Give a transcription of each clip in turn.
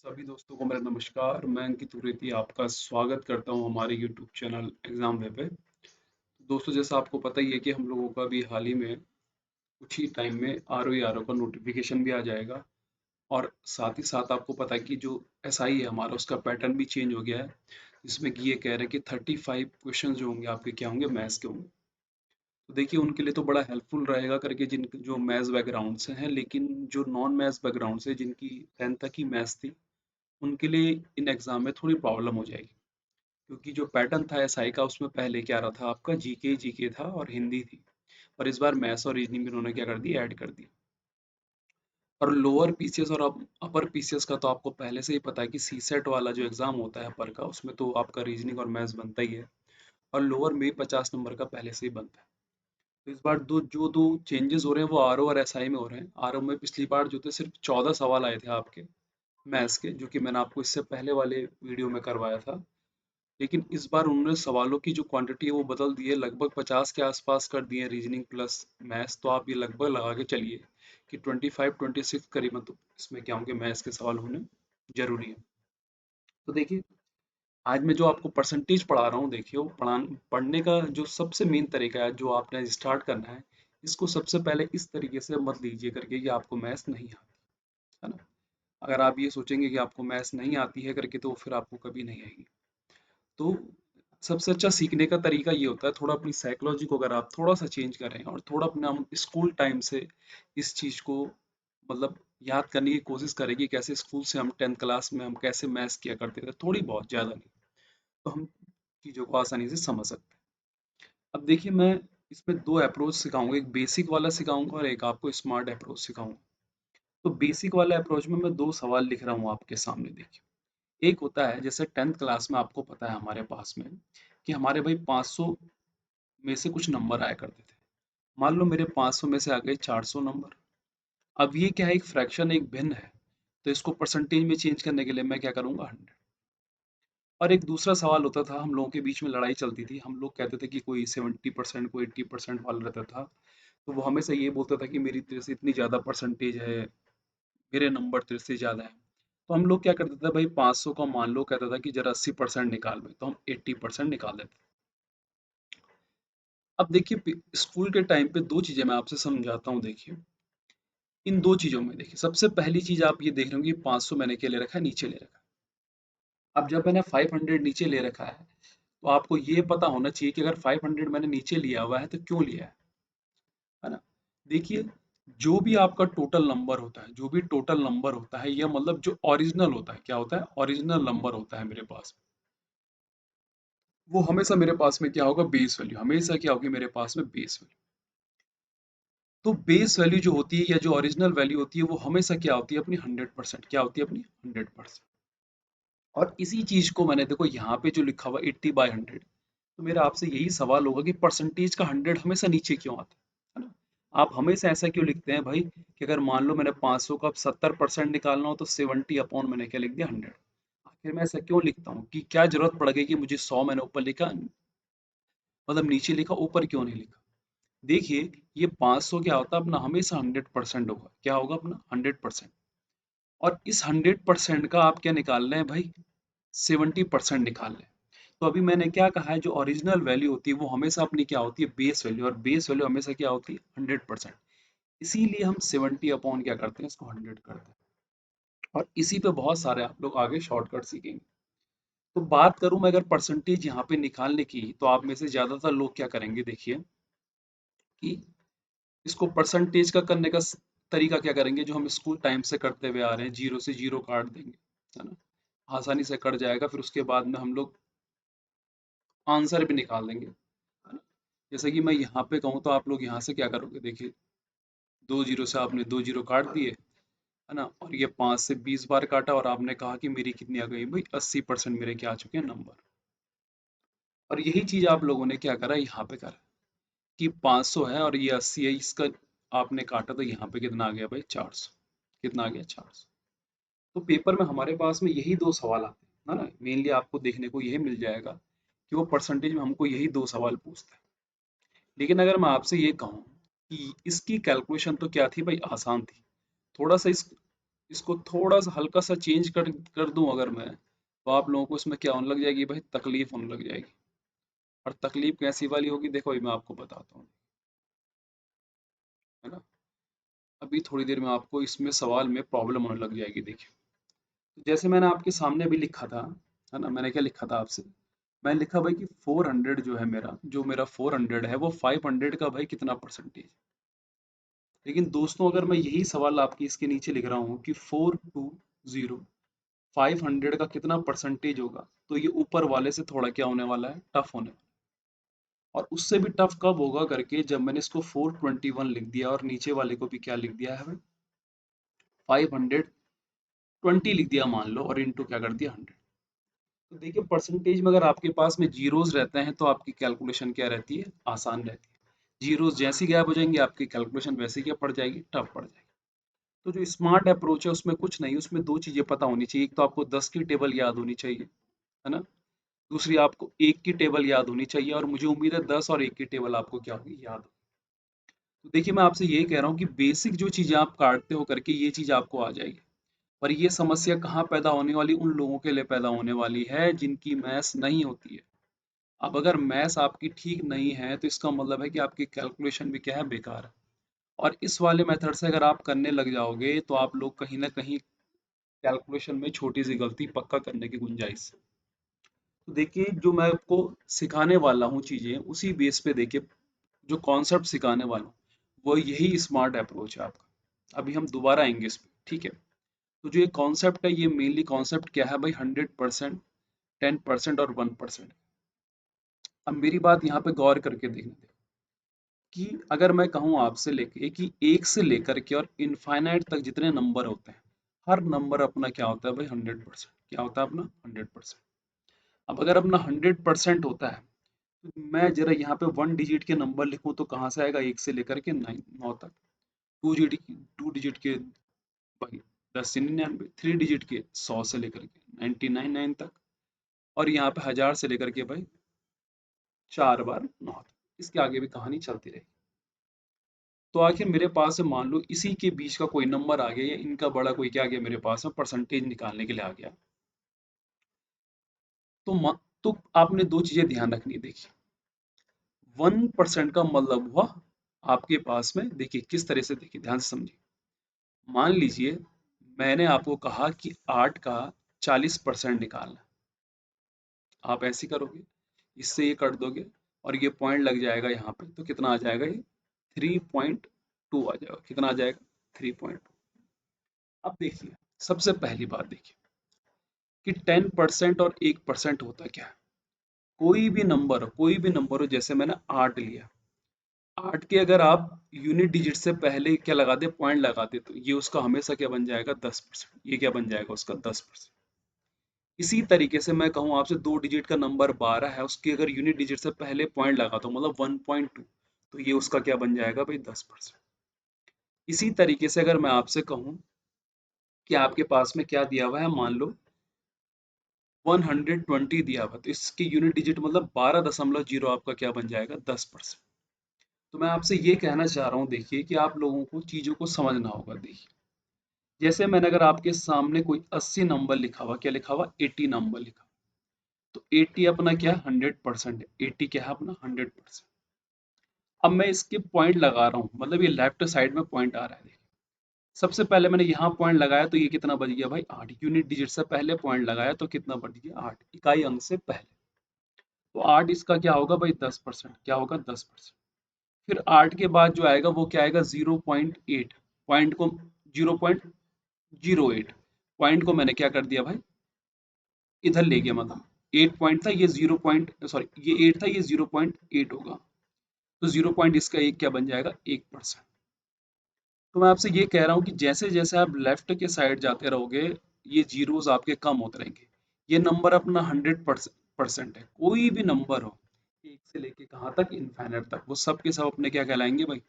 सभी दोस्तों को मेरा नमस्कार। मैं अंकित उरेती आपका स्वागत करता हूं हमारे यूट्यूब चैनल एग्जाम वे पे। दोस्तों, जैसा आपको पता ही है कि हम लोगों का भी हाल ही में कुछ ही टाइम में आर ओ का नोटिफिकेशन भी आ जाएगा। और साथ ही साथ आपको पता है कि जो एस आई है हमारा, उसका पैटर्न भी चेंज हो गया है, जिसमें कि ये कह रहे हैं कि 35 क्वेश्चन जो होंगे आपके क्या होंगे, मैथ्स के होंगे। तो देखिए, उनके लिए तो बड़ा हेल्पफुल रहेगा करके जिन जो मैथ्स बैकग्राउंड से हैं, लेकिन जो नॉन मैथ्स बैकग्राउंड से जिनकी 10th तक ही मैथ्स थी, उनके लिए इन एग्जाम में थोड़ी प्रॉब्लम हो जाएगी। क्योंकि जो पैटर्न था एसआई का, उसमें पहले क्या रहा था, आपका जीके जीके था और हिंदी थी। और इस बार मैथ्स और रीजनिंग भी उन्होंने क्या कर दिया, ऐड कर दिया। और लोअर पीसीएस और अपर पीसीएस का तो आपको पहले से ही पता है कि सी सेट वाला जो एग्जाम होता है अपर का, उसमें तो आपका रीजनिंग और मैथ्स बनता ही है। और लोअर में भी 50 नंबर का पहले से ही बनता है। तो इस बार दो चेंजेस हो रहे हैं वो आरओ और एसआई में हो रहे हैं। आरओ में पिछली बार जो थे सिर्फ 14 सवाल आए थे आपके मैथ्स के, जो कि मैंने आपको इससे पहले वाले वीडियो में करवाया था। लेकिन इस बार उन्होंने सवालों की जो क्वांटिटी है वो बदल दी है, लगभग 50 के आसपास कर दिए रीजनिंग प्लस मैथ्स। तो आप ये लगभग लगा के चलिए कि 25-26 करीबन तो इसमें क्या होंगे, मैथ्स के सवाल होने जरूरी है। तो देखिए, आज मैं जो आपको परसेंटेज पढ़ा रहा हूँ, देखिए वो पढ़ने का जो सबसे मेन तरीका है, जो आपने स्टार्ट करना है, इसको सबसे पहले इस तरीके से मत लीजिए करके कि आपको मैथ्स नहीं आती है ना। अगर आप ये सोचेंगे कि आपको मैथ्स नहीं आती है करके, तो फिर आपको कभी नहीं आएगी। तो सबसे अच्छा सीखने का तरीका ये होता है, थोड़ा अपनी साइकोलॉजी को अगर आप थोड़ा सा चेंज करें और थोड़ा अपने हम स्कूल टाइम से इस चीज़ को मतलब याद करने की कोशिश करें कि कैसे स्कूल से हम 10th क्लास में हम कैसे मैथ्स किया करते थे, थोड़ी बहुत, ज़्यादा नहीं, तो हम चीज़ों को आसानी से समझ सकते हैं। अब देखिए, मैं इसमें दो अप्रोच सिखाऊंगा, एक बेसिक वाला सिखाऊंगा और एक आपको स्मार्ट अप्रोच सिखाऊंगा। तो बेसिक वाला अप्रोच में मैं दो सवाल लिख रहा हूँ आपके सामने, देखिए। एक होता है, जैसे 10th क्लास में आपको पता है हमारे पास में कि हमारे भाई 500 में से कुछ नंबर आया करते थे। मान लो मेरे 500 में से आ गए 400 नंबर। अब ये क्या है, एक फ्रैक्शन, एक भिन्न है। तो इसको परसेंटेज में चेंज करने के लिए मैं क्या करूंगा, 100। और एक दूसरा सवाल होता था, हम लोगों के बीच में लड़ाई चलती थी, हम लोग कहते थे कि कोई 70% कोई 80% वाला रहता था। तो वो हमेशा ये बोलता था कि मेरी तेरे से इतनी ज़्यादा परसेंटेज है, मेरे नंबर तेरे से ज़्यादा है। तो हम लोग क्या करते थे भाई, 500 का मान लो कहता था कि जरा 80% निकाल में, तो हम 80% निकाल देते। अब देखिए, स्कूल के टाइम पे दो चीजें मैं आपसे समझाता हूँ, देखिए। इन दो चीजों में देखिए, सबसे पहली चीज आप ये देख रहे हो कि 500 मैंने क्या ले रखा है, नीचे ले रखा है। अब जब मैंने 500 नीचे ले रखा है, तो आपको ये पता होना चाहिए कि अगर 500 मैंने नीचे लिया हुआ है तो क्यों लिया है ना। देखिए, जो भी आपका टोटल नंबर होता है, जो भी टोटल नंबर होता है, या मतलब जो ओरिजिनल होता है, क्या होता है, ओरिजिनल नंबर होता है मेरे पास, वो हमेशा मेरे पास में क्या होगा, बेस वैल्यू, हमेशा क्या होगी मेरे पास में, बेस वैल्यू। तो बेस वैल्यू जो होती है या जो ओरिजिनल वैल्यू होती है, वो हमेशा क्या होती है, अपनी 100%, क्या होती है, अपनी 100%। और इसी चीज को मैंने, देखो यहाँ पे जो लिखा हुआ 80/100, तो मेरा आपसे यही सवाल होगा कि परसेंटेज का 100 हमेशा नीचे क्यों आता है ना। आप हमेशा ऐसा क्यों लिखते हैं भाई, कि अगर मान लो मैंने 500 का 70% निकालना हो, तो 70 अपॉन मैंने क्या लिख दिया, 100। आखिर मैं ऐसा क्यों लिखता हूँ, कि क्या जरूरत पड़ गई कि मुझे 100 मैंने ऊपर लिखा, मतलब नीचे लिखा, ऊपर क्यों नहीं लिखा। देखिए, ये 500 क्या होता है अपना, हमेशा 100% होगा, क्या होगा अपना, 100%। और इस 100% का आप क्या निकाल रहे हैं भाई, 70% निकाल रहे हैं। तो अभी मैंने क्या कहा है, जो ओरिजिनल वैल्यू होती है वो हमेशा अपनी क्या होती है, बेस वैल्यू, और बेस वैल्यू हमेशा क्या होती है, 100%। इसीलिए हम 70 अपॉन क्या करते हैं, इसको 100 करते हैं। और इसी पे बहुत सारे आप लोग आगे शॉर्टकट सीखेंगे। तो बात करूं मैं अगर परसेंटेज यहाँ पे निकालने की, तो आप में से ज्यादातर लोग क्या करेंगे, देखिए, कि इसको परसेंटेज का करने का तरीका क्या करेंगे, जो हम स्कूल टाइम से करते हुए आ रहे हैं, जीरो से जीरो काट देंगे, है ना। आसानी से कट जाएगा, फिर उसके बाद में हम लोग आंसर भी निकाल देंगे, है ना। जैसे कि मैं यहाँ पे कहूँ, तो आप लोग यहाँ से क्या करोगे, देखिए, दो जीरो से आपने दो जीरो काट दिए, है ना। और ये 5 से 20 बार काटा, और आपने कहा कि मेरी कितनी आ गई भाई, 80% मेरे क्या आ चुके हैं, नंबर। और यही चीज आप लोगों ने क्या करा, यहाँ पे करा, कि 500 है और ये 80 है, इसका आपने काटा, तो यहाँ पे कितना आ गया भाई, 400। कितना आ गया, 400। तो पेपर में हमारे पास में यही दो सवाल आते हैं, है ना। मेनली आपको देखने को यही मिल जाएगा कि वो परसेंटेज में हमको यही दो सवाल पूछते हैं। लेकिन अगर मैं आपसे ये कहूँ कि इसकी कैलकुलेशन तो क्या थी भाई, आसान थी। थोड़ा सा इसको थोड़ा सा हल्का सा चेंज कर दूं अगर मैं, तो आप लोगों को इसमें क्या होने लग जाएगी भाई, तकलीफ होने लग जाएगी। और तकलीफ कैसी वाली होगी, देखो अभी मैं आपको बताता हूँ, है ना। अभी थोड़ी देर में आपको इसमें सवाल में प्रॉब्लम होने लग जाएगी, देखिए। तो जैसे मैंने आपके सामने भी लिखा था, है ना, मैंने क्या लिखा था आपसे, मैं लिखा भाई कि 400 जो है मेरा, जो मेरा 400 है वो 500 का भाई कितना परसेंटेज। लेकिन दोस्तों अगर मैं यही सवाल आपकी इसके नीचे लिख रहा हूँ कि 420 500 का कितना परसेंटेज होगा, तो ये ऊपर वाले से थोड़ा क्या होने वाला है, टफ होने वाला है। और उससे भी टफ कब होगा करके, जब मैंने इसको 421 लिख दिया और नीचे वाले को भी क्या लिख दिया है भाई, 520 लिख दिया मान लो, और इंटू क्या कर दिया 100। तो देखिए परसेंटेज में अगर आपके पास में जीरोस रहते हैं तो आपकी कैलकुलेशन क्या रहती है, आसान रहती है। जीरोस जैसे गायब हो जाएंगे, आपकी कैलकुलेशन वैसे क्या पड़ जाएगी, टफ पड़ जाएगी। तो जो स्मार्ट अप्रोच है उसमें कुछ नहीं, उसमें दो चीजें पता होनी चाहिए। एक तो आपको 10 की टेबल याद होनी चाहिए, है ना। दूसरी आपको एक की टेबल याद होनी चाहिए, और मुझे उम्मीद है 10 और एक की टेबल आपको क्या होगी, याद हो। तो देखिए मैं आपसे यही कह रहा हूँ कि बेसिक जो चीजें आप काटते हो करके ये चीज आपको आ जाएगी। पर ये समस्या कहाँ पैदा होने वाली, उन लोगों के लिए पैदा होने वाली है जिनकी मैथ्स नहीं होती है। अब अगर मैथ्स आपकी ठीक नहीं है तो इसका मतलब है कि आपकी कैलकुलेशन भी क्या है, बेकार है। और इस वाले मेथड से अगर आप करने लग जाओगे तो आप लोग कहीं ना कहीं कैलकुलेशन में छोटी सी गलती पक्का करने की गुंजाइश है। तो देखिए जो मैं आपको सिखाने वाला हूँ चीजें, उसी बेस पे देखिए जो कॉन्सेप्ट सिखाने वाला हूँ वो यही स्मार्ट अप्रोच है आपका। अभी हम दोबारा आएंगे इस पे, ठीक है। तो जो ये कॉन्सेप्ट है, ये मेनली कॉन्सेप्ट क्या है भाई, 100%, 10% और 1%। अब मेरी बात यहाँ पे गौर करके देखने दें कि अगर मैं कहूँ आपसे लेके कि एक से लेकर के और इनफाइनाइट तक जितने नंबर होते हैं, हर नंबर अपना क्या होता है भाई, 100%। क्या होता है अपना 100%। अब अगर अपना 100% होता है, तो मैं जरा यहाँ पे 1 डिजिट के नंबर लिखूं तो कहाँ से आएगा, एक से लेकर के 9 तक। 2 डिजिट के भाई 10 99, 3 डिजिट के 100 से लेकर के 99 तक, और यहाँ पे 1000 से लेकर के भाई 4 बार 9 तक। इसके आगे भी कहानी चलती रहेगी। तो आखिर मेरे पास है, मान लो इसी के बीच का कोई नंबर आ गया, या इनका बड़ा कोई क्या आ गया मेरे पास में, परसेंटेज निकालने के लिए आ गया। तो तो आपने दो चीजें ध्यान रखनी है, देखिए। 1% का मतलब हुआ आपके पास में, देखिए किस तरह से, देखिए ध्यान से समझिए। मान लीजिए मैंने आपको कहा कि 8 का 40% निकालना। आप ऐसे करोगे, इससे ये कर दोगे, और ये पॉइंट लग जाएगा यहाँ पे, तो कितना आ जाएगा ये, 3.2 आ जाएगा। कितना आ जाएगा, 3.2। अब देखिए सबसे पहली बात देखिए कि 10% और 1% होता क्या है। कोई भी नंबर हो, कोई भी नंबर हो, जैसे मैंने 8 लिया, 8 के अगर आप यूनिट डिजिट से पहले क्या लगा दे, पॉइंट लगा दे, तो ये उसका हमेशा क्या बन जाएगा, 10%। ये क्या बन जाएगा उसका, 10%। इसी तरीके से मैं कहूँ आपसे, 2 डिजिट का नंबर 12 है, उसकी अगर यूनिट डिजिट से पहले पॉइंट लगा दो, मतलब 1.2, तो ये उसका क्या बन जाएगा भाई, 10%। इसी तरीके से अगर मैं आपसे कहूँ कि आपके पास में क्या दिया हुआ है, मान लो 120 दिया हुआ, तो इसकी यूनिट डिजिट मतलब 12.0 आपका क्या बन जाएगा, 10%। तो मैं आपसे ये कहना चाह रहा हूँ, देखिए कि आप लोगों को चीज़ों को समझना होगा। देखिए जैसे मैंने अगर आपके सामने कोई 80 नंबर लिखा हुआ, क्या लिखा हुआ, 80 नंबर लिखा, तो 80 अपना क्या, 100% है। 80 क्या है अपना, 100%। अब मैं इसके पॉइंट लगा रहा हूँ, मतलब ये लेफ्ट साइड में पॉइंट आ रहा है, देखिए। सबसे पहले मैंने यहाँ पॉइंट लगाया, तो ये कितना बच गया भाई, 8। यूनिट डिजिट से पहले पॉइंट लगाया तो कितना बच गया, 8, इकाई अंक से पहले। तो 8 इसका क्या होगा भाई, 10%। क्या होगा, 10%। फिर 8 के बाद जो आएगा वो क्या आएगा, 0.8। पॉइंट को 0.08, पॉइंट को मैंने क्या कर दिया भाई, इधर ले गया, मतलब 8 पॉइंट था, ये 0 पॉइंट, सॉरी ये 8 था, ये 0.8 होगा। तो 0 पॉइंट इसका एक क्या बन जाएगा, 1%। तो मैं आपसे ये कह रहा हूँ कि जैसे जैसे आप लेफ्ट के साइड जाते रहोगे, ये जीरोस आपके कम होते रहेंगे। ये नंबर अपना 100% है, कोई भी नंबर हो, एक से लेके कहाँ तक, इनफाइनाइट तक, वो सब के सब अपने क्या कहलाएंगे भाई,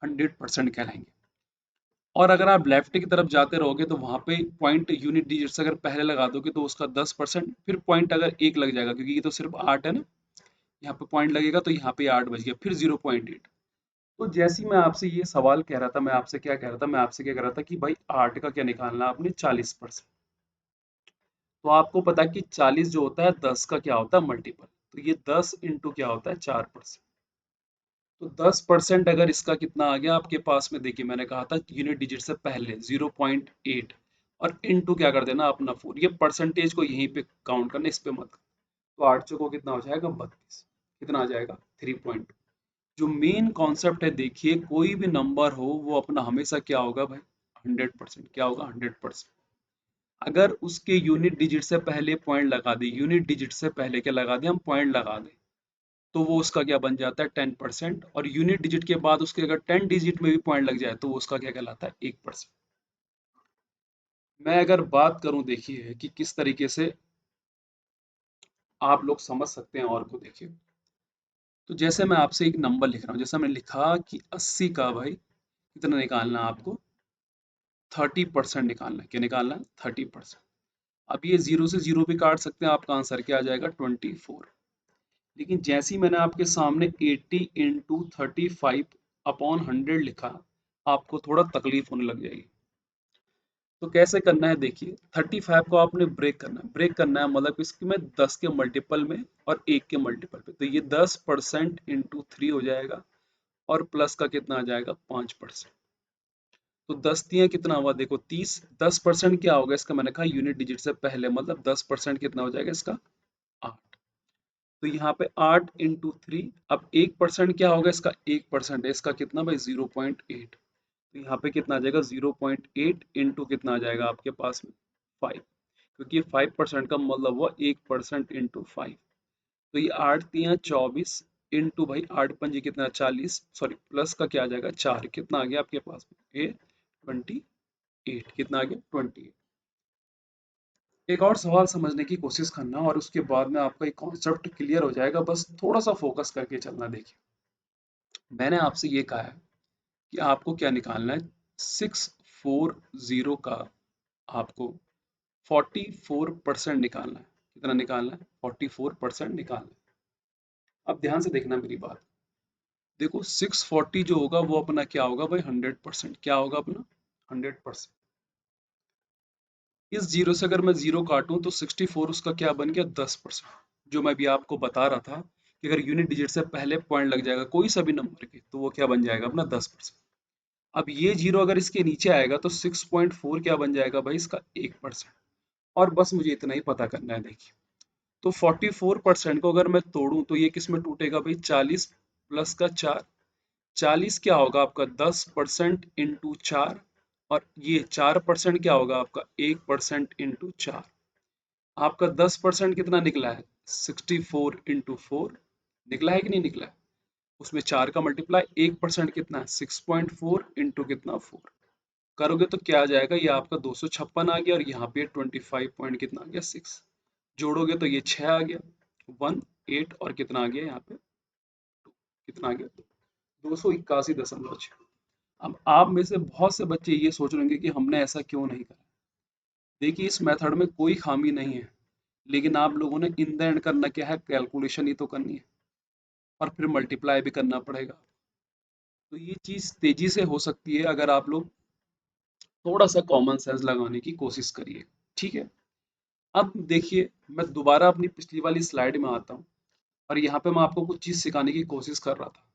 100% कहलाएंगे। और अगर आप लेफ्ट की तरफ जाते रहोगे तो वहां पे पॉइंट यूनिट डिजिट्स अगर पहले लगा दोगे तो उसका 10%, फिर पॉइंट अगर एक लग जाएगा, क्योंकि ये तो सिर्फ 8 है ना, यहाँ पे पॉइंट लगेगा तो यहाँ पे 8 बच गया, फिर 0.8। तो जैसे ही मैं आपसे ये सवाल कह रहा था, मैं आपसे क्या कह रहा था, मैं आपसे क्या कह रहा था कि भाई 8 का क्या निकालना है आपने 40%। तो आपको पता है कि 40 जो होता है 10 का क्या होता है मल्टीपल, तो ये 10 इंटू क्या होता है 4%। तो 10% अगर इसका कितना आ गया आपके पास में, देखिए मैंने कहा था यूनिट डिजिट से पहले 0.8 और इनटू क्या कर देना अपना 4, ये परसेंटेज को यहीं पे काउंट करना, इस पे मत। तो 8 चौको कितना हो जाएगा 32, कितना आ जाएगा 3 जो मेन कॉन्सेप्ट है, देखिए कोई भी नंबर हो वो अपना हमेशा क्या होगा भाई 100%, क्या होगा 100%। अगर उसके यूनिट डिजिट से पहले पॉइंट लगा दे, यूनिट डिजिट से पहले क्या लगा दे हम पॉइंट लगा दें, तो वो उसका क्या बन जाता है 10%, और यूनिट डिजिट के बाद उसके अगर 10 डिजिट में भी पॉइंट लग जाए तो वो उसका क्या कहलाता है 1%। मैं अगर बात करूं देखिए कि किस तरीके से आप लोग समझ सकते हैं और को देखिए, तो जैसे मैं आपसे एक नंबर लिख रहा हूँ, जैसे मैंने लिखा कि 80 का भाई कितना निकालना है आपको 30% निकालना है, क्या निकालना है 30%। अब ये जीरो से जीरो भी काट सकते हैं, आपका आंसर क्या आ जाएगा 24। लेकिन जैसे ही मैंने आपके सामने 80 इंटू 35/100 लिखा, आपको थोड़ा तकलीफ होने लग जाएगी। तो कैसे करना है देखिए, 35 को आपने ब्रेक करना है, ब्रेक करना है मतलब इसकी में 10 के मल्टीपल में और 1 के मल्टीपल पे, तो ये 10% इंटू 3 हो जाएगा, और प्लस का कितना आ जाएगा 5%। तो 10 दिए कितना हुआ देखो 30, 10% क्या होगा इसका, मैंने कहा यूनिट डिजिट से पहले, मतलब 10% कितना हो जाएगा इसका 8। तो यहाँ पे 8 इंटू 3, अब 1% क्या होगा इसका, 1% है इसका कितना भाई 0.8, तो यहाँ पे कितना आ जाएगा 0.8 इंटू कितना आ जाएगा आपके पास में 5, क्योंकि 5% का मतलब हुआ 1% इंटू 5। तो ये 8 दिया 24 इंटू भाई 8 पंजे कितना 40, सॉरी प्लस का क्या आ जाएगा 4, कितना आ गया आपके पास में ये 28, कितना आ गया 28। एक और सवाल समझने की कोशिश करना और उसके बाद में आपका एक कॉन्सेप्ट क्लियर हो जाएगा, बस थोड़ा सा फोकस करके चलना। देखिए मैंने आपसे ये कहा है कि आपको क्या निकालना है 640 का, आपको 44% निकालना है, कितना निकालना है 44% निकालना है। अब ध्यान से देखना मेरी बात, देखो 640 जो होगा वो अपना क्या होगा भाई 100%, क्या होगा अपना 100%। इस जीरो से अगर मैं जीरो काटूं तो 64 उसका क्या बन गया 10%, जो मैं भी आपको बता रहा था कि अगर यूनिट डिजिट से पहले पॉइंट लग जाएगा कोई सा भी नंबर के, तो वो क्या बन जाएगा अपना 10%। अब ये जीरो अगर इसके नीचे आएगा तो 6.4 क्या बन जाएगा भाई इसका 1%। और बस मुझे इतना ही पता करना है। देखिए तो 44% को अगर मैं तोड़ूं तो ये किस में टूटेगा भाई 40 प्लस का 4, 40 क्या होगा आपका 10% इंटू 4, और ये 4% क्या होगा आपका 1% इंटू 4। आपका 10% कितना निकला है 64 इंटू 4, निकला है कि नहीं निकला है, उसमें 4 का मल्टीप्लाई, 1% कितना है 6.4 इंटू कितना 4, करोगे तो क्या आ जाएगा, ये आपका 256 आ गया, और यहाँ पे 25 पॉइंट कितना आ गया 6, जोड़ोगे तो ये 6 आ गया 1 8, और कितना आ गया यहाँ पे 2, कितना आ गया 281.6। अब आप में से बहुत से बच्चे ये सोच रहे होंगे कि हमने ऐसा क्यों नहीं करा। देखिए इस मेथड में कोई खामी नहीं है, लेकिन आप लोगों ने इन द एंड करना क्या है, कैलकुलेशन ही तो करनी है, और फिर मल्टीप्लाई भी करना पड़ेगा। तो ये चीज़ तेजी से हो सकती है अगर आप लोग थोड़ा सा कॉमन सेंस लगाने की कोशिश करिए। ठीक है, अब देखिए मैं दोबारा अपनी पिछली वाली स्लाइड में आता हूँ, और यहाँ पे मैं आपको कुछ चीज़ सिखाने की कोशिश कर रहा था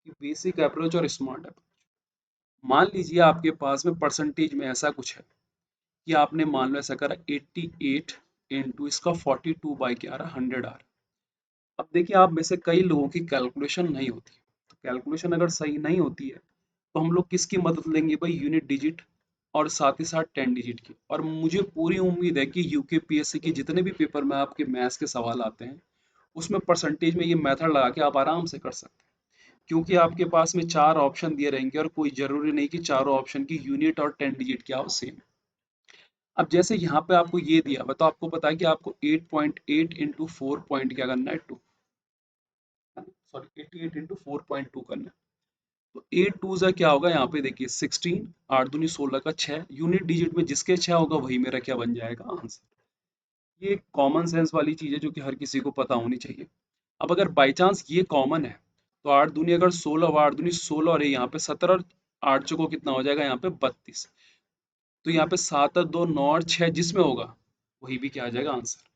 कि बेसिक अप्रोच और स्मार्ट अप्रोच। मान लीजिए आपके पास में परसेंटेज में ऐसा कुछ है कि आपने मान लो ऐसा करा 88 इंटू इसका 42/11 100 आर। अब देखिए आप में से कई लोगों की कैलकुलेशन नहीं होती, तो कैलकुलेशन अगर सही नहीं होती है तो हम लोग किसकी मदद लेंगे भाई, यूनिट डिजिट और साथ ही साथ 10 डिजिट की। और मुझे पूरी उम्मीद है कि यूकेपीएससी के जितने भी पेपर में आपके मैथ्स के सवाल आते हैं उसमें परसेंटेज में ये मेथड लगा के आप आराम से कर सकते हैं, क्योंकि आपके पास में 4 ऑप्शन दिए रहेंगे और कोई जरूरी नहीं कि चारों ऑप्शन की यूनिट और 10 डिजिट क्या हो सेम। अब जैसे यहाँ पे आपको ये दिया हुआ तो आपको पता है कि आपको 8.8 इंटू 4 पॉइंट क्या करना है 2, सॉरी 88 इंटू 4.2 करना है। तो 8 टू ज़ा क्या होगा यहाँ पे देखिए 16, 8 दूनी 16 का 6, यूनिट डिजिट में जिसके 6 होगा वही मेरा क्या बन जाएगा आंसर। ये कॉमन सेंस वाली चीज़ है जो कि हर किसी को पता होनी चाहिए। अब अगर बाई चांस ये कॉमन है तो 8 दूनी अगर 16 हुआ, 8 दूनी 16 और यहाँ पे 17 और 8 चौको कितना हो जाएगा यहाँ पे 32। तो यहाँ पे 7 और 2 9 और 6 जिसमें होगा वही भी क्या आ जाएगा आंसर।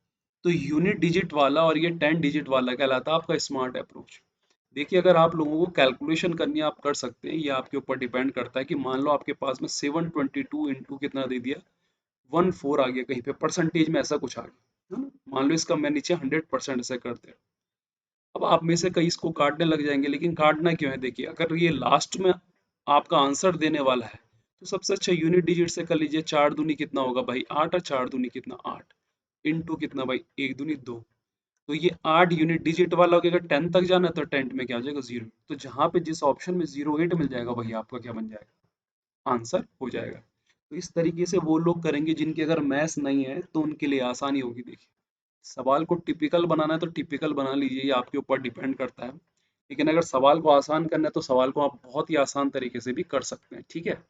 तो यूनिट डिजिट वाला और ये 10 डिजिट वाला कहलाता है आपका स्मार्ट अप्रोच। देखिए अगर आप लोगों को कैलकुलेशन करनी है आप कर सकते हैं, ये आपके ऊपर डिपेंड करता है कि मान लो आपके पास में 722 इंटू कितना दे दिया 14 आ गया, कहीं पे परसेंटेज में ऐसा कुछ आ गया है ना। मान लो इसका मैं नीचे 100% ऐसे करते हैं। अब आप में से कई इसको काटने लग जाएंगे, लेकिन काटना क्यों है, देखिए अगर ये लास्ट में आपका आंसर देने वाला है तो सबसे अच्छा यूनिट डिजिट से कर लीजिए। 4 दूनी कितना होगा भाई 8, और 4 दूनी कितना 8, इंटू कितना भाई 1 दूनी 2। तो ये 8 यूनिट डिजिट वाला हो गया। अगर 10 तक जाना है तो 10 में क्या हो जाएगा 0। तो जहां पे जिस ऑप्शन में 08 मिल जाएगा वही आपका क्या बन जाएगा आंसर हो जाएगा। तो इस तरीके से वो लोग करेंगे जिनके अगर मैथ्स नहीं है तो उनके लिए आसानी होगी। देखिए सवाल को टिपिकल बनाना है तो टिपिकल बना लीजिए, ये आपके ऊपर डिपेंड करता है। लेकिन अगर सवाल को आसान करना है तो सवाल को आप बहुत ही आसान तरीके से भी कर सकते हैं, ठीक है।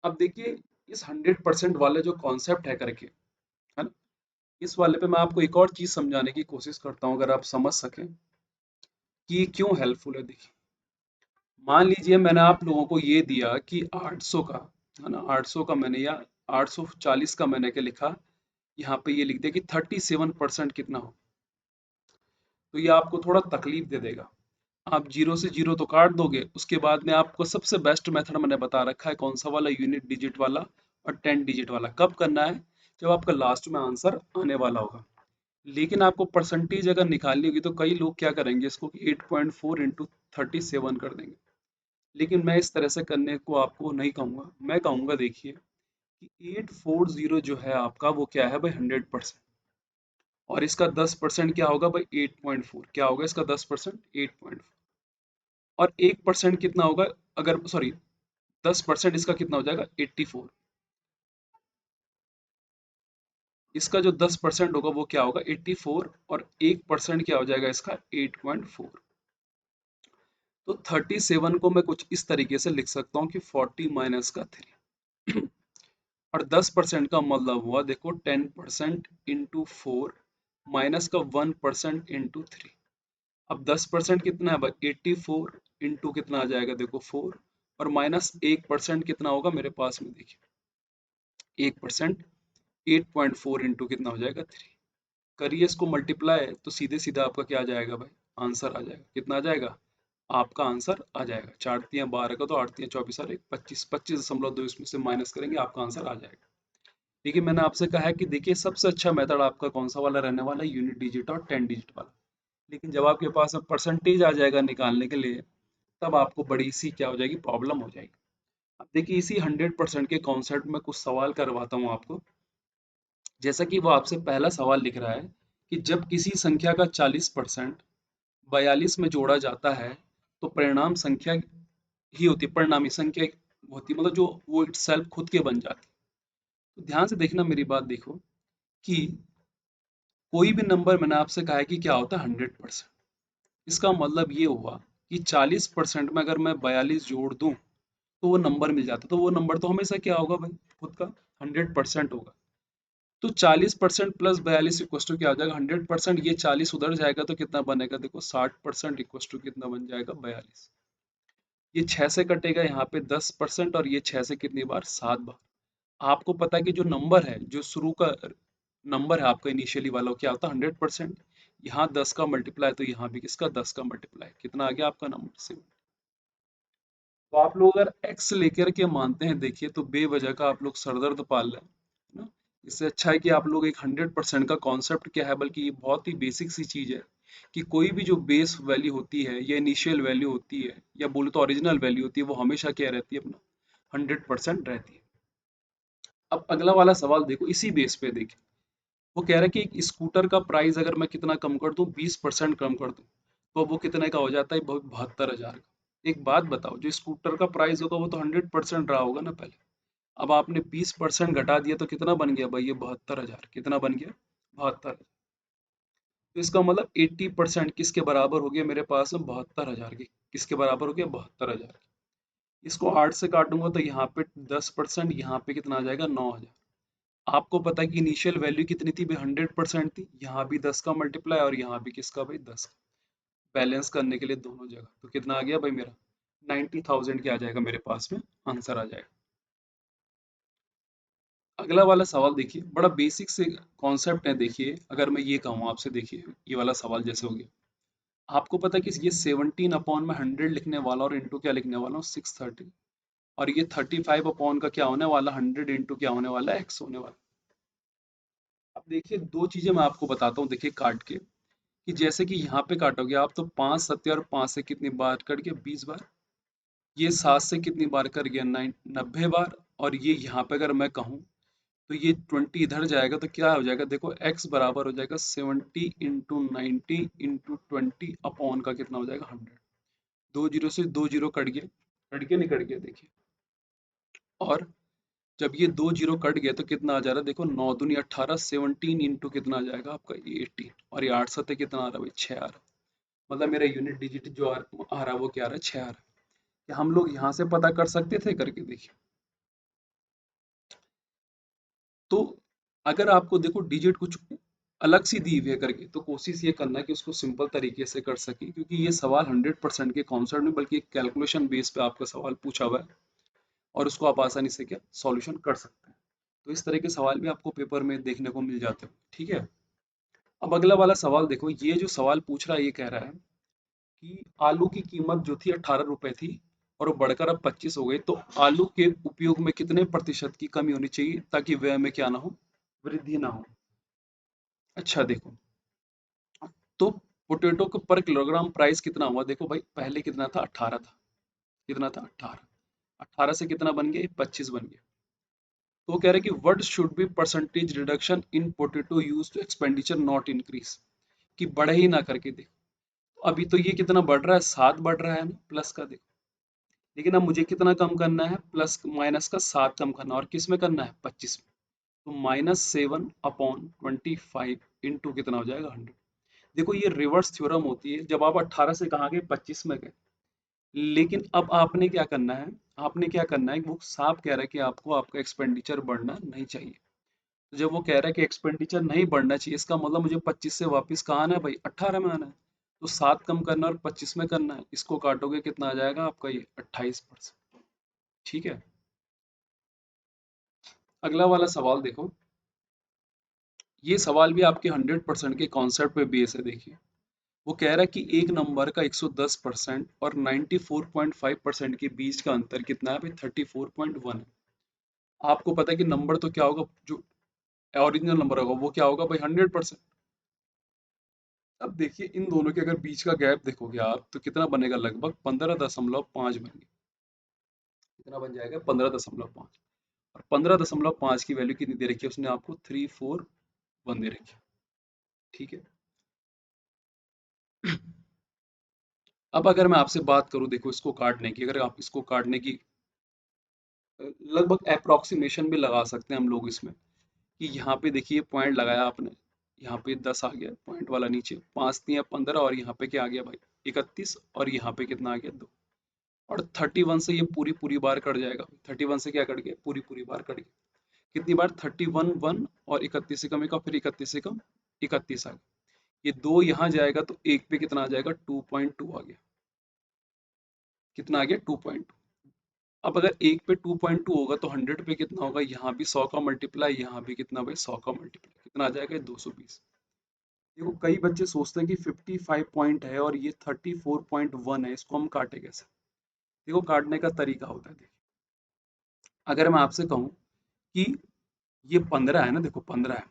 अब देखिए इस 100% वाले जो कॉन्सेप्ट है करके, है ना, इस वाले पे मैं आपको एक और चीज समझाने की कोशिश करता हूँ अगर आप समझ सकें कि ये क्यों हेल्पफुल है। देखिए मान लीजिए मैंने आप लोगों को ये दिया कि 800 का, है ना, 800 का मैंने या 840 का मैंने क्या लिखा, यहाँ पे ये लिख दिया कि 37% कितना हो। तो ये आपको थोड़ा तकलीफ दे देगा। आप जीरो से जीरो तो काट दोगे, उसके बाद में आपको सबसे बेस्ट मेथड मैंने बता रखा है कौन सा वाला, यूनिट डिजिट वाला और 10 डिजिट वाला। कब करना है, जब आपका लास्ट में आंसर आने वाला होगा। लेकिन आपको परसेंटेज अगर निकालनी होगी तो कई लोग क्या करेंगे इसको 8.4 इंटू 37 कर देंगे। लेकिन मैं इस तरह से करने को आपको नहीं कहूंगा। मैं कहूंगा देखिए कि 840 जो है आपका वो क्या है भाई 100%, और इसका 10% क्या होगा भाई 8.4, क्या होगा इसका 10% 8.4, और 1% कितना होगा, अगर सॉरी 10% इसका कितना हो जाएगा 84। इसका जो 10% होगा वो क्या होगा 84, और 1% क्या हो जाएगा इसका 8.4। तो 37 को मैं कुछ इस तरीके से लिख सकता हूँ कि 40 माइनस का 3, और 10% का मतलब हुआ देखो 10% इंटू 4 माइनस का 1% इंटू 3। अब 10% कितना है भाई 84 इंटू कितना आ जाएगा देखो 4, और माइनस 1% कितना होगा मेरे पास में, देखिए 1% 8.4 इंटू कितना हो जाएगा 3। करिए इसको मल्टीप्लाई तो सीधे सीधा आपका क्या आ जाएगा भाई आंसर आ जाएगा। कितना आ जाएगा आपका आंसर आ जाएगा 4 तियां 12 का, तो 8 तियां 24 और 1 25, 25.2 इसमें से माइनस करेंगे आपका आंसर आ जाएगा। देखिए मैंने आपसे कहा है कि देखिए सबसे अच्छा मेथड आपका कौन सा वाला रहने वाला है, यूनिट डिजिट और 10 डिजिट वाला। लेकिन जब आपके पास अब परसेंटेज आ जाएगा निकालने के लिए, तब आपको बड़ी सी क्या हो जाएगी प्रॉब्लम हो जाएगी। अब देखिए इसी 100% के कॉन्सेप्ट में कुछ सवाल करवाता हूँ आपको। जैसा कि वो आपसे पहला सवाल लिख रहा है कि जब किसी संख्या का 40% 42 में जोड़ा जाता है तो परिणाम संख्या ही होती है, परिणामी संख्या होती है, मतलब जो वो इट सेल्फ खुद के बन जाती है। तो ध्यान से देखना मेरी बात, देखो कि कोई भी नंबर मैंने आपसे कहा है कि क्या होता है 100%। इसका मतलब ये हुआ कि 40% में अगर मैं 42 जोड़ दूं तो वो नंबर मिल जाता, तो वो नंबर तो हमेशा क्या होगा भाई खुद का 100% होगा। तो 40% प्लस 42 इक्व टू क्या आ जाएगा 100%। ये 40 उधर जाएगा तो कितना बनेगा देखो 60% इक्व टू कितना बन जाएगा 42। ये 6 से कटेगा यहाँ पे 10%, और ये 6 से कितनी बार 7 बार। आपको पता है कि जो नंबर है, जो शुरू का नंबर है आपका इनिशियली वाला, वो क्या होता है 100%। यहाँ 10 का मल्टीप्लाई तो यहाँ भी किसका 10 का मल्टीप्लाई, कितना आ गया आपका नंबर 7। तो आप लोग अगर एक्स लेकर के मानते हैं देखिए तो बेवजह का आप लोग सरदर्द पाल रहे हैं, है ना। इससे अच्छा है कि आप लोग एक 100% का कॉन्सेप्ट क्या है, बल्कि ये बहुत ही बेसिक सी चीज है कि कोई भी जो बेस वैल्यू होती है या इनिशियल वैल्यू होती है या बोले तो ओरिजिनल वैल्यू होती है, वो हमेशा क्या रहती है अपना 100% रहती है। अब अगला वाला सवाल देखो इसी बेस पे देखिए। वो कह रहा है कि एक स्कूटर का प्राइस अगर मैं कितना कम कर दूं 20% कम कर दूं तो वो कितने का हो जाता है 72,000 का। एक बात बताओ, जो स्कूटर का प्राइस होगा वो तो 100% रहा होगा ना पहले। अब आपने 20% घटा दिया तो कितना बन गया भाई ये 72,000, कितना बन गया 72। तो इसका मतलब 80% किसके बराबर हो गया मेरे पास में 72,000 की, किसके बराबर हो गया 72,000। इसको 8 से काटूंगा तो यहाँ पे 10%, यहाँ पे कितना आ जाएगा 9,000। आपको पता है कि इनिशियल वैल्यू कितनी थी भाई 100% थी, यहाँ भी 10 का मल्टीप्लाई और यहाँ भी किसका भाई 10 का। बैलेंस करने के लिए दोनों जगह। तो कितना आ गया भाई मेरा 90,000 क्या आ जाएगा मेरे पास में आंसर आ जाएगा। अगला वाला सवाल देखिए, बड़ा बेसिक से कॉन्सेप्ट है। देखिए अगर मैं ये कहूँ आपसे, देखिए ये वाला सवाल जैसे हो गया, आपको पता है कि ये 17 अपॉन में 100 लिखने वाला और इंटू क्या लिखने वाला हूँ 630, और ये 35 अपॉन का क्या होने वाला 100 इंटू क्या होने वाला एक्स होने वाला। अब देखिए दो चीजें मैं आपको बताता हूँ, देखिए काट के, कि जैसे कि यहाँ पे काटोगे आप तो 5 सत्ते और 5 से कितनी बार कट गया 20 बार, ये 7 से कितनी बार कर गया 90 बार, और ये यहाँ पे अगर मैं कहूँ तो ये 20 इधर जाएगा तो क्या हो जाएगा, देखो x बराबर हो जाएगा 70 इंटू 90 इंटू 20 अपॉन का कितना हो जाएगा 100। दो जीरो से दो जीरो कट गए, कट गया नहीं कट गया देखिए, और जब ये दो जीरो कट गया तो कितना आ जा रहा है, देखो 9 दूनी 18, 17 इंटू कितना आ जाएगा आपका 18, और ये 8 सत्ते कितना आ रहा है भाई 6 आ रहा है। मतलब मेरा यूनिट डिजिट जो आ रहा है वो क्या आ रहा है 6 आ रहा है। क्या हम लोग यहाँ से पता कर सकते थे, करके देखिए। तो अगर आपको देखो डिजिट कुछ अलग सी दी हुई है करके, तो कोशिश ये करना है कि उसको सिंपल तरीके से कर सके, क्योंकि ये सवाल 100% के कॉन्सेप्ट में बल्कि एक कैलकुलेशन बेस पे आपका सवाल पूछा हुआ है, और उसको आप आसानी से क्या सॉल्यूशन कर सकते हैं। तो इस तरह के सवाल भी आपको पेपर में देखने को मिल जाते हैं, ठीक है। अब अगला वाला सवाल देखो, ये जो सवाल पूछ रहा है ये कह रहा है कि आलू की कीमत जो थी 18 रुपए थी और वो बढ़कर अब 25 हो गई, तो आलू के उपयोग में कितने प्रतिशत की कमी होनी चाहिए ताकि व्यय में क्या ना हो, वृद्धि ना हो। अच्छा देखो, तो पोटैटो को पर किलोग्राम प्राइस कितना हुआ, देखो भाई पहले कितना था 18 था, कितना था 18, 18 से कितना बन गया 25 बन गया। तो वो कह रहे हैं कि what should be percentage reduction in potato use to expenditure not increase, कि बढ़े ही ना करके देखो। अभी तो ये कितना बढ़ रहा है 7 बढ़ रहा है ना प्लस का देखो, लेकिन अब मुझे कितना कम करना है, प्लस माइनस का 7 कम करना है, और किस में करना है 25 में। तो -7/25 इंटू कितना हो जाएगा 100। देखो ये रिवर्स थ्योरम होती है, जब आप 18 से कहाँ गए 25 में गए, लेकिन अब आपने क्या करना है, आपने क्या करना है, वो साफ कह रहा है कि आपको आपका एक्सपेंडिचर बढ़ना नहीं चाहिए। तो जब वो कह रहा है कि एक्सपेंडिचर नहीं बढ़ना चाहिए, इसका मतलब मुझे 25 से वापस कहाँ आना है भाई 18 में आना है। तो 7 कम करना और 25 में करना है, इसको काटोगे कितना आ जाएगा आपका ये 28%, ठीक है। अगला वाला सवाल देखो, ये सवाल भी आपके 100% के कॉन्सेप्ट पे बेस है। देखिए वो कह रहा है कि एक नंबर का 110% और 94.5% के बीच का अंतर कितना है भाई 34.1 है। आपको पता है कि नंबर तो क्या होगा, जो ओरिजिनल नंबर होगा वो क्या होगा भाई 100%। अब देखिए इन दोनों के अगर बीच का गैप देखोगे आप तो कितना बनेगा, लगभग 15.5 बनेंगे। कितना बन जाएगा 15.5, और 15.5 की वैल्यू कितनी दे रखी है उसने आपको 341 दे रखी है, ठीक है। अब अगर मैं आपसे बात करूं देखो इसको काटने की, अगर आप इसको काटने की लगभग अप्रोक्सीमेशन भी लगा सकते हैं हम लोग इसमें, कि यहाँ पे देखिए पॉइंट लगाया आपने, यहाँ पे 10 आ गया पॉइंट वाला नीचे, 5 दिया 15, और यहाँ पे क्या आ गया भाई 31, और यहाँ पे कितना आ गया 2, और 31 से ये पूरी पूरी बार कट जाएगा, 31 से क्या कट गया पूरी पूरी बार कट गया। कितनी बार 31 1, और 31 से कम एक, और फिर 31 से कम 31 आ गया। ये दो यहाँ जाएगा तो एक पे कितना आ जाएगा 2.2 आ गया, कितना आ गया 2.2। अब अगर एक पे 2.2 होगा तो 100 पे कितना होगा, यहाँ भी 100 का मल्टीप्लाई, यहाँ भी कितना भाई 100 का मल्टीप्लाई, कितना आ जाएगा 220। देखो कई बच्चे सोचते हैं कि 55 पॉइंट है और ये 34.1 है, इसको हम काटे कैसे। देखो काटने का तरीका होता है, देखिए अगर मैं आपसे कहूँ कि ये 15 है ना, देखो 15 है,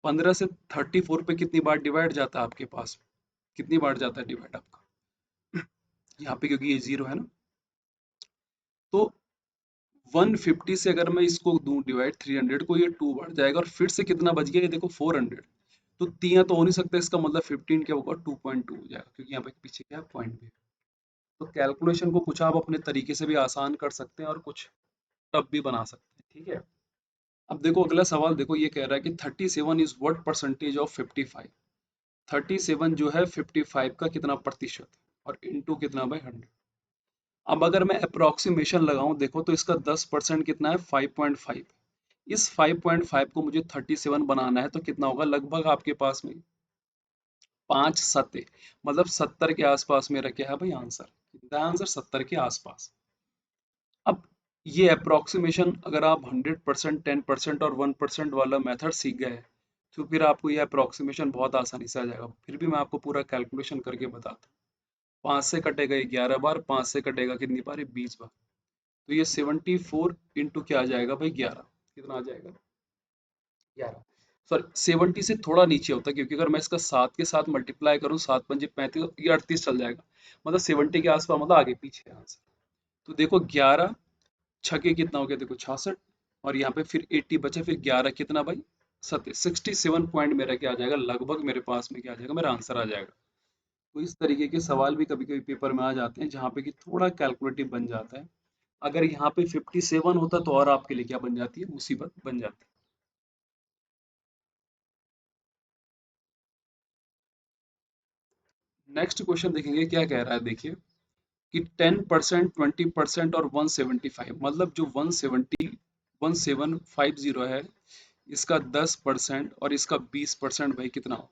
15 से 34 पे कितनी बार डिवाइड जाता है आपके पास, कितनी बार जाता है डिवाइड आपका यहाँ पे, क्योंकि ये जीरो है ना। तो 150 से अगर मैं इसको दूं डिवाइड 300 को, ये 2 बढ़ जाएगा, और फिर से कितना बच गया ये देखो 400। तो तिया तो हो नहीं सकता, इसका मतलब 15 क्या होगा 2.2 हो जाएगा, क्योंकि यहाँ पे पीछे क्या पॉइंट भी है। तो कैलकुलेशन को कुछ आप अपने तरीके से भी आसान कर सकते हैं और कुछ टफ भी बना सकते हैं, ठीक है। अब देखो अगला सवाल देखो, ये कह रहा है कि 37 इज व्हाट परसेंटेज ऑफ 55। 37 जो है 55 का कितना प्रतिशत है, और इंटू कितना बाय 100। अब अगर मैं अप्रोक्सीमेशन लगाऊं देखो तो इसका 10% कितना है 5.5। इस 5.5 को मुझे 37 बनाना है तो कितना होगा लगभग आपके पास में 5 सत्ते मतलब 70 के आसपास मेरा क्या है भाई आंसर। कितना आंसर 70 के आसपास। अब ये अप्रोक्सीमेशन अगर आप 100%, 10% और 1% वाला मेथड सीख गए तो फिर आपको ये अप्रोक्सीमेशन बहुत आसानी से आ जाएगा। फिर भी मैं आपको पूरा कैलकुलेशन करके बताता हूँ। 5 से कटेगा ये 11 बार, 5 से कटेगा कितनी बार, ये 20 बार। तो ये 74 इंटू क्या आ जाएगा भाई 11। कितना आ जाएगा 11। सॉरी 70 से थोड़ा नीचे होता है क्योंकि अगर मैं इसका 7 के साथ मल्टीप्लाई करूँ, 7 पंजे 35, ये 38 चल जाएगा। मतलब 70 के आसपास, मतलब आगे पीछे आंसर। तो देखो 11 छके कितना हो गया, देखो 66। और यहाँ पे फिर 80 बचा, फिर 11 कितना भाई 67 पॉइंट मेरा क्या आ जाएगा, लगभग मेरे पास में क्या आ जाएगा, मेरा आंसर आ जाएगा। तो इस तरीके के सवाल भी कभी कभी पेपर में आ जाते हैं जहाँ पे कि थोड़ा कैलकुलेटिव बन जाता है। अगर यहाँ पे 57 होता तो और आपके लिए क्या बन जाती है, मुसीबत बन जाती है। नेक्स्ट क्वेश्चन देखेंगे क्या कह रहा है, देखिए कि 10%, 20% और 175, मतलब जो 1750 है, इसका 10% और इसका 20% भाई कितना हो।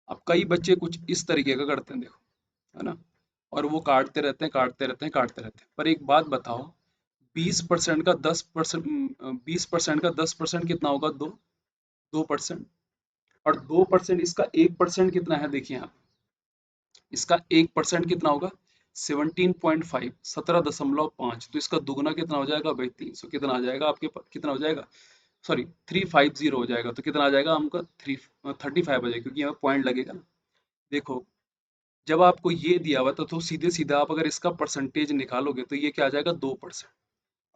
अब कई बच्चे कुछ इस तरीके का करते हैं, देखो, है ना, और वो काटते रहते हैं, काटते रहते हैं, काटते रहते हैं। पर एक बात बताओ, 20% का 10%, 20% का 10% कितना होगा, 2%। और 2% इसका 1% कितना है, देखिए यहाँ, इसका 1% कितना होगा, 17.5, 17.5। तो इसका दुगना कितना हो जाएगा भाई 300। कितना आ जाएगा आपके पास, कितना हो जाएगा, सॉरी 350 हो जाएगा। तो कितना आ जाएगा हमका 35 आ जाएगा, क्योंकि यहाँ पॉइंट लगेगा ना। देखो जब आपको ये दिया हुआ तो सीधे सीधे आप अगर इसका परसेंटेज निकालोगे तो ये क्या आ जाएगा 2%।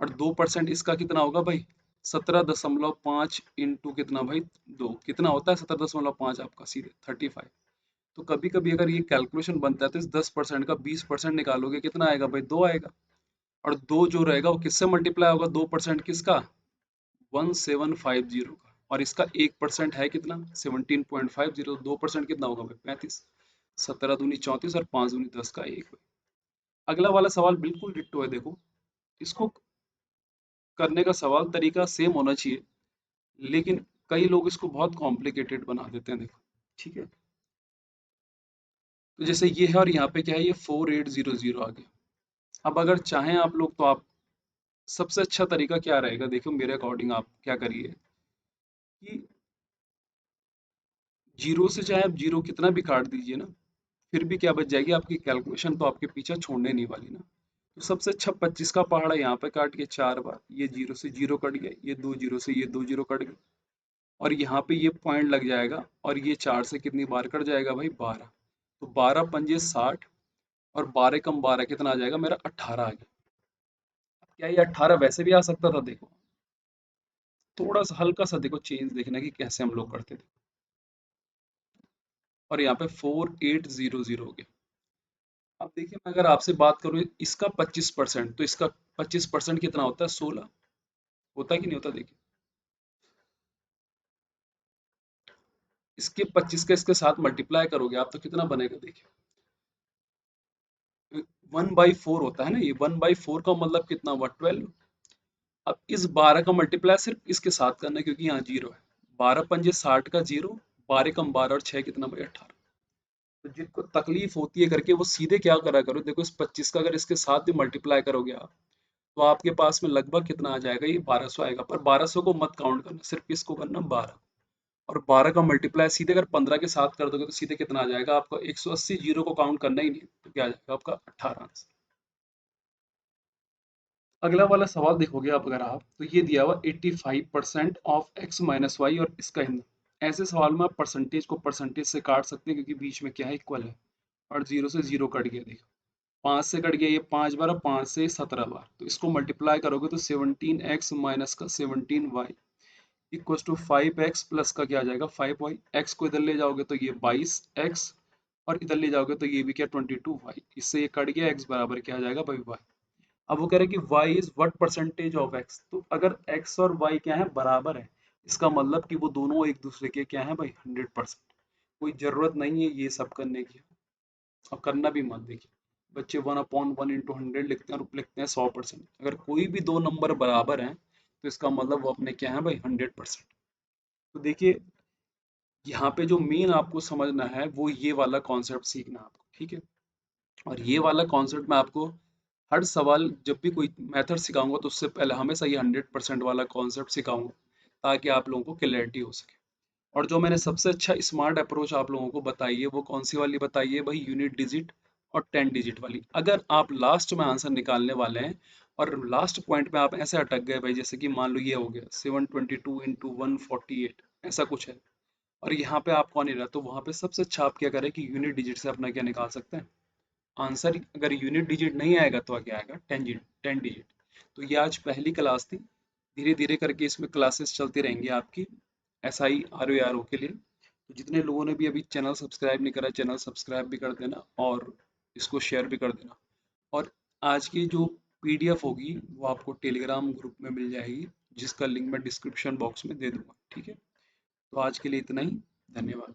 और 2% इसका कितना होगा भाई 17.5 इंटू कितना भाई 2, कितना होता है 17.5 आपका सीधे 35। तो कभी कभी अगर ये कैलकुलेशन बनता है तो इस 10% का 20% निकालोगे, कितना आएगा भाई 2 आएगा। और 2 जो रहेगा वो किससे मल्टीप्लाई होगा, 2% किसका, 1750 का। और इसका 1% है कितना 17.50, 2% कितना होगा भाई 35। 17 दूनी 34 और 5 दूनी 10 का 1। अगला वाला सवाल बिल्कुल डिट्टो है, देखो इसको करने का सवाल तरीका सेम होना चाहिए, लेकिन कई लोग इसको बहुत कॉम्प्लिकेटेड बना देते हैं, देखो ठीक है। तो जैसे ये है और यहाँ पे क्या है, ये 4800 आ गया। अब अगर चाहें आप लोग तो आप, सबसे अच्छा तरीका क्या रहेगा, देखो मेरे अकॉर्डिंग आप क्या करिए कि जीरो से चाहे आप जीरो कितना भी काट दीजिए ना, फिर भी क्या बच जाएगी आपकी कैलकुलेशन, तो आपके पीछे छोड़ने नहीं वाली ना। तो सबसे अच्छा 25 का पहाड़ा यहाँ पे काट के 4 बार, ये जीरो से जीरो कट गया, ये 2 जीरो से ये 2 जीरो कट गए, और यहाँ पे ये पॉइंट लग जाएगा, और ये 4 से कितनी बार कट जाएगा भाई 12। तो 12 पंजे 60, और 12 कम 12 कितना आ जाएगा मेरा 18 आ गया। क्या ये 18 वैसे भी आ सकता था, देखो थोड़ा सा हल्का सा देखो चेंज देखना कि कैसे हम लोग करते थे। और यहाँ पे 4800 हो गया। अब देखिए मैं अगर आपसे बात करूँ इसका 25%, तो इसका 25% कितना होता है 16, होता है कि नहीं होता, देखिए इसके 25 का इसके साथ मल्टीप्लाई करोगे आप तो कितना बनेगा, देखिए 1/4 होता है ना, ये 1/4 का मतलब कितना हुआ 12। अब इस 12 का मल्टीप्लाई सिर्फ इसके साथ करना है क्योंकि यहाँ जीरो है। 12 पंजे 60 का जीरो, 12 कम 12 और 6 कितना भाई 18। तो जिनको तकलीफ होती है करके वो सीधे क्या करा करो, देखो इस 25 का अगर इसके साथ भी मल्टीप्लाई करोगे आप, तो आपके पास में लगभग कितना आ जाएगा, ये 1200 आएगा। पर 1200 को मत काउंट करना, सिर्फ इसको करना 12। और 12 का मल्टीप्लाई सीधे अगर 15 के साथ कर दोगे तो सीधे कितना आ जाएगा आपका 180, जीरो को काउंट करना ही नहीं, तो क्या आ जाएगा आपका 18 आंसर। अगला वाला सवाल देखोगे आप अगर आप, तो ये दिया हुआ 85% ऑफ एक्स माइनस वाई और इसका हिंदा। ऐसे सवाल में आप परसेंटेज को परसेंटेज से काट सकते हैं क्योंकि बीच में क्या है इक्वल है। और जीरो से जीरो कट गया, देखो 5 से कट गया ये 5 बार, और 5 से 17 बार, तो इसको मल्टीप्लाई करोगे तो 17x माइनस का 17y equal to 5x plus का क्या आ जाएगा 5y। x को इधर ले जाओगे तो ये 22x, और इधर ले जाओगे तो ये भी क्या 22y। इससे ये कट गया, x बराबर क्या आ जाएगा भाई y। अब वो कह रहे हैं कि y is what percentage of x। तो अगर x और y क्या है बराबर है, इसका मतलब कि वो दोनों एक दूसरे के क्या है भाई 100%। कोई जरूरत नहीं है ये सब करने की, और करना भी मत। देखिए बच्चे 1/1 इंटू 100 लिखते हैं और लिखते हैं 100%। अगर कोई भी दो नंबर बराबर हैं तो इसका मतलब वो अपने क्या है भाई 100%। तो देखिए यहाँ पे जो मेन आपको समझना है वो ये वाला कॉन्सेप्ट सीखना है आपको, ठीक है। और ये वाला कॉन्सेप्ट मैं आपको हर सवाल जब भी कोई मेथड सिखाऊंगा तो उससे पहले हमेशा ये 100% वाला कॉन्सेप्ट सिखाऊंगा, ताकि आप लोगों को क्लैरिटी हो सके। और जो मैंने सबसे अच्छा स्मार्ट अप्रोच आप लोगों को बताई है वो कौन सी वाली बताई है भाई, यूनिट डिजिट और 10 डिजिट वाली। अगर आप लास्ट में आंसर निकालने वाले हैं और लास्ट पॉइंट में आप ऐसे अटक गए भाई, जैसे कि मान लो ये हो गया 722 × 148, ऐसा कुछ है, और यहाँ पे आपको नहीं रहा, तो वहां पे सबसे अच्छा आप क्या करें कि यूनिट डिजिट से अपना क्या निकाल सकते हैं आंसर। अगर यूनिट डिजिट नहीं आएगा तो क्या आएगा, 10 डिजिट। तो ये आज पहली क्लास थी, धीरे धीरे करके इसमें क्लासेस चलती रहेंगी आपकी SI RO के लिए। तो जितने लोगों ने भी अभी चैनल सब्सक्राइब नहीं करा, चैनल सब्सक्राइब भी कर देना और इसको शेयर भी कर देना। और आज की जो PDF होगी वो आपको टेलीग्राम ग्रुप में मिल जाएगी, जिसका लिंक मैं डिस्क्रिप्शन बॉक्स में दे दूंगा, ठीक है। तो आज के लिए इतना ही, धन्यवाद।